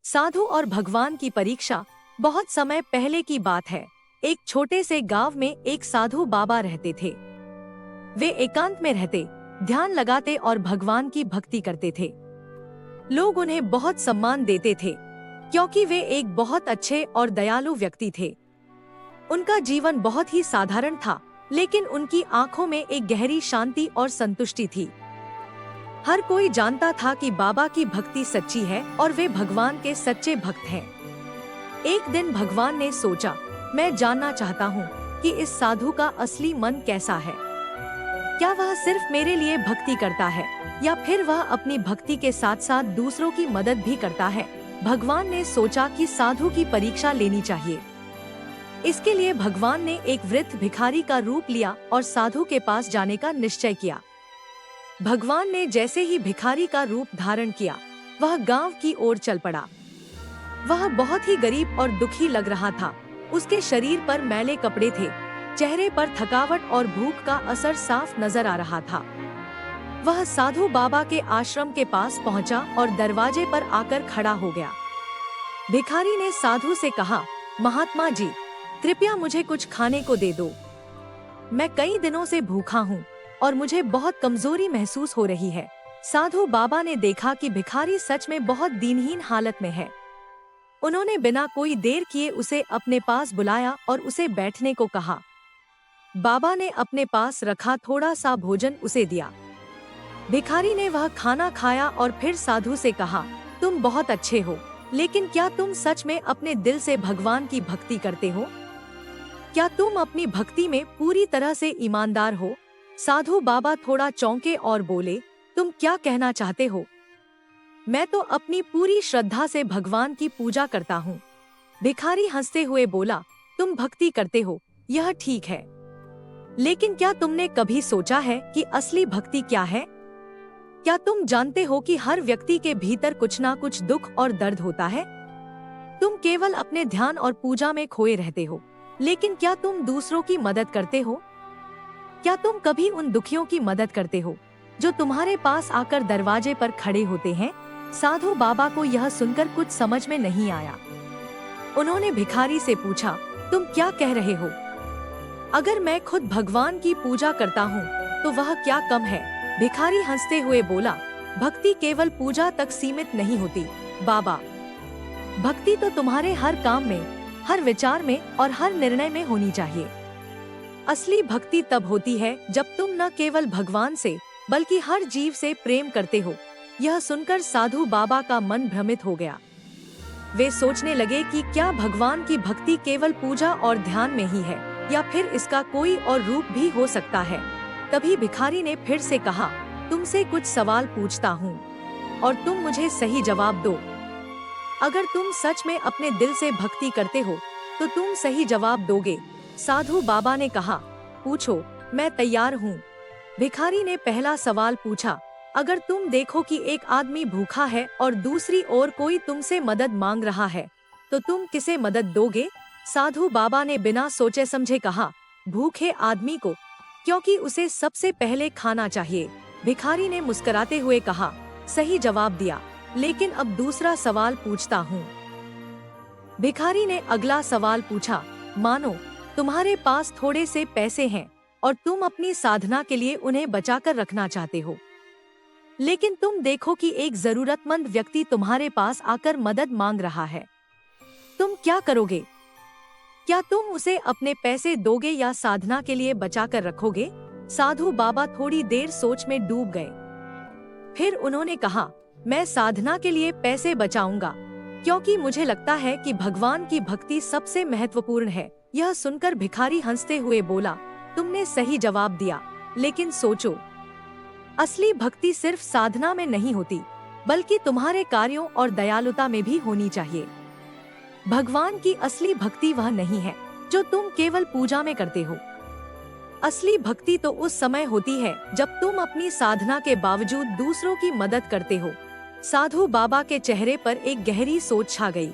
साधु और भगवान की परीक्षा। बहुत समय पहले की बात है। एक छोटे से गांव में एक साधु बाबा रहते थे। वे एकांत में रहते, ध्यान लगाते और भगवान की भक्ति करते थे। लोग उन्हें बहुत सम्मान देते थे क्योंकि वे एक बहुत अच्छे और दयालु व्यक्ति थे। उनका जीवन बहुत ही साधारण था, लेकिन उनकी आंखों में एक गहरी शांति और संतुष्टि थी। हर कोई जानता था कि बाबा की भक्ति सच्ची है और वे भगवान के सच्चे भक्त हैं। एक दिन भगवान ने सोचा, मैं जानना चाहता हूँ कि इस साधु का असली मन कैसा है। क्या वह सिर्फ मेरे लिए भक्ति करता है या फिर वह अपनी भक्ति के साथ साथ दूसरों की मदद भी करता है। भगवान ने सोचा कि साधु की परीक्षा लेनी चाहिए। इसके लिए भगवान ने एक वृद्ध भिखारी का रूप लिया और साधु के पास जाने का निश्चय किया। भगवान ने जैसे ही भिखारी का रूप धारण किया, वह गांव की ओर चल पड़ा। वह बहुत ही गरीब और दुखी लग रहा था। उसके शरीर पर मैले कपड़े थे, चेहरे पर थकावट और भूख का असर साफ नजर आ रहा था। वह साधु बाबा के आश्रम के पास पहुंचा और दरवाजे पर आकर खड़ा हो गया। भिखारी ने साधु से कहा, महात्मा जी, कृपया मुझे कुछ खाने को दे दो। मैं कई दिनों से भूखा हूँ और मुझे बहुत कमजोरी महसूस हो रही है। साधु बाबा ने देखा कि भिखारी सच में बहुत दीनहीन हालत में है। उन्होंने बिना कोई देर किए उसे अपने पास बुलाया और उसे बैठने को कहा। बाबा ने अपने पास रखा थोड़ा सा भोजन उसे दिया। भिखारी ने वह खाना खाया और फिर साधु से कहा, तुम बहुत अच्छे हो, लेकिन क्या तुम सच में अपने दिल से भगवान की भक्ति करते हो? क्या तुम अपनी भक्ति में पूरी तरह से ईमानदार हो? साधु बाबा थोड़ा चौंके और बोले, तुम क्या कहना चाहते हो? मैं तो अपनी पूरी श्रद्धा से भगवान की पूजा करता हूँ। भिखारी हंसते हुए बोला, तुम भक्ति करते हो, यह ठीक है, लेकिन क्या तुमने कभी सोचा है कि असली भक्ति क्या है? क्या तुम जानते हो कि हर व्यक्ति के भीतर कुछ ना कुछ दुख और दर्द होता है? तुम केवल अपने ध्यान और पूजा में खोए रहते हो, लेकिन क्या तुम दूसरों की मदद करते हो? क्या तुम कभी उन दुखियों की मदद करते हो जो तुम्हारे पास आकर दरवाजे पर खड़े होते हैं? साधु बाबा को यह सुनकर कुछ समझ में नहीं आया। उन्होंने भिखारी से पूछा, तुम क्या कह रहे हो? अगर मैं खुद भगवान की पूजा करता हूँ तो वह क्या कम है? भिखारी हंसते हुए बोला, भक्ति केवल पूजा तक सीमित नहीं होती बाबा। भक्ति तो तुम्हारे हर काम में, हर विचार में और हर निर्णय में होनी चाहिए। असली भक्ति तब होती है जब तुम न केवल भगवान से बल्कि हर जीव से प्रेम करते हो। यह सुनकर साधु बाबा का मन भ्रमित हो गया। वे सोचने लगे कि क्या भगवान की भक्ति केवल पूजा और ध्यान में ही है या फिर इसका कोई और रूप भी हो सकता है। तभी भिखारी ने फिर से कहा, तुमसे कुछ सवाल पूछता हूँ और तुम मुझे सही जवाब दो। अगर तुम सच में अपने दिल से भक्ति करते हो तो तुम सही जवाब दोगे। साधु बाबा ने कहा, पूछो, मैं तैयार हूँ। भिखारी ने पहला सवाल पूछा, अगर तुम देखो कि एक आदमी भूखा है और दूसरी ओर कोई तुमसे मदद मांग रहा है तो तुम किसे मदद दोगे? साधु बाबा ने बिना सोचे समझे कहा, भूखे आदमी को, क्योंकि उसे सबसे पहले खाना चाहिए। भिखारी ने मुस्कुराते हुए कहा, सही जवाब दिया, लेकिन अब दूसरा सवाल पूछता हूँ। भिखारी ने अगला सवाल पूछा, मानो तुम्हारे पास थोड़े से पैसे हैं और तुम अपनी साधना के लिए उन्हें बचाकर रखना चाहते हो, लेकिन तुम देखो कि एक जरूरतमंद व्यक्ति तुम्हारे पास आकर मदद मांग रहा है, तुम क्या करोगे? क्या तुम उसे अपने पैसे दोगे या साधना के लिए बचाकर रखोगे? साधु बाबा थोड़ी देर सोच में डूब गए। फिर उन्होंने कहा, मैं साधना के लिए पैसे बचाऊंगा क्योंकि मुझे लगता है कि भगवान की भक्ति सबसे महत्वपूर्ण है। यह सुनकर भिखारी हंसते हुए बोला, तुमने सही जवाब दिया, लेकिन सोचो, असली भक्ति सिर्फ साधना में नहीं होती बल्कि तुम्हारे कार्यों और दयालुता में भी होनी चाहिए। भगवान की असली भक्ति वह नहीं है जो तुम केवल पूजा में करते हो। असली भक्ति तो उस समय होती है जब तुम अपनी साधना के बावजूद दूसरों की मदद करते हो। साधु बाबा के चेहरे पर एक गहरी सोच छा गई।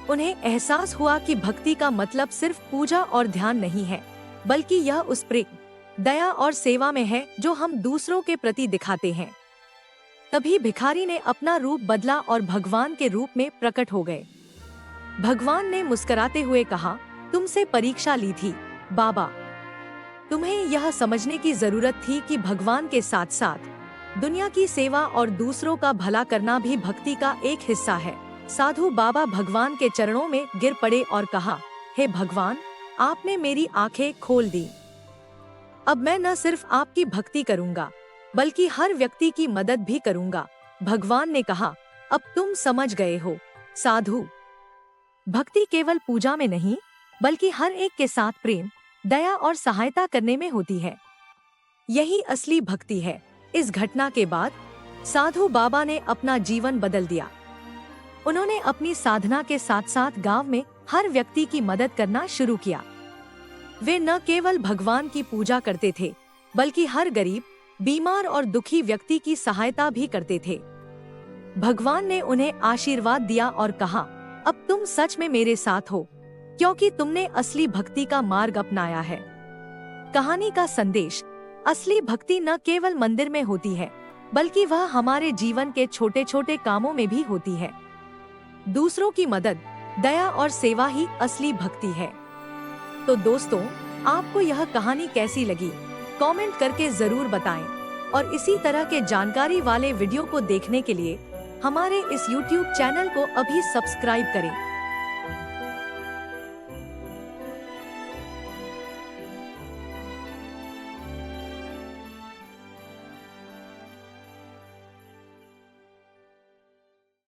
उन्हें एहसास हुआ कि भक्ति का मतलब सिर्फ पूजा और ध्यान नहीं है, बल्कि यह उस प्रेम, दया और सेवा में है जो हम दूसरों के प्रति दिखाते हैं। तभी भिखारी ने अपना रूप बदला और भगवान के रूप में प्रकट हो गए। भगवान ने मुस्कुराते हुए कहा, तुमसे परीक्षा ली थी बाबा। तुम्हें यह समझने की जरूरत थी कि भगवान के साथ साथ दुनिया की सेवा और दूसरों का भला करना भी भक्ति का एक हिस्सा है। साधु बाबा भगवान के चरणों में गिर पड़े और कहा, हे भगवान, आपने मेरी आंखें खोल दी। अब मैं न सिर्फ आपकी भक्ति करूंगा बल्कि हर व्यक्ति की मदद भी करूंगा। भगवान ने कहा, अब तुम समझ गए हो साधु। भक्ति केवल पूजा में नहीं बल्कि हर एक के साथ प्रेम, दया और सहायता करने में होती है। यही असली भक्ति है। इस घटना के बाद साधु बाबा ने अपना जीवन बदल दिया। उन्होंने अपनी साधना के साथ साथ गांव में हर व्यक्ति की मदद करना शुरू किया। वे न केवल भगवान की पूजा करते थे बल्कि हर गरीब, बीमार और दुखी व्यक्ति की सहायता भी करते थे। भगवान ने उन्हें आशीर्वाद दिया और कहा, अब तुम सच में मेरे साथ हो क्योंकि तुमने असली भक्ति का मार्ग अपनाया है। कहानी का संदेश, असली भक्ति न केवल मंदिर में होती है बल्कि वह हमारे जीवन के छोटे छोटे कामों में भी होती है। दूसरों की मदद, दया और सेवा ही असली भक्ति है। तो दोस्तों, आपको यह कहानी कैसी लगी? कमेंट करके जरूर बताएं और इसी तरह के जानकारी वाले वीडियो को देखने के लिए हमारे इस YouTube चैनल को अभी सब्सक्राइब करें।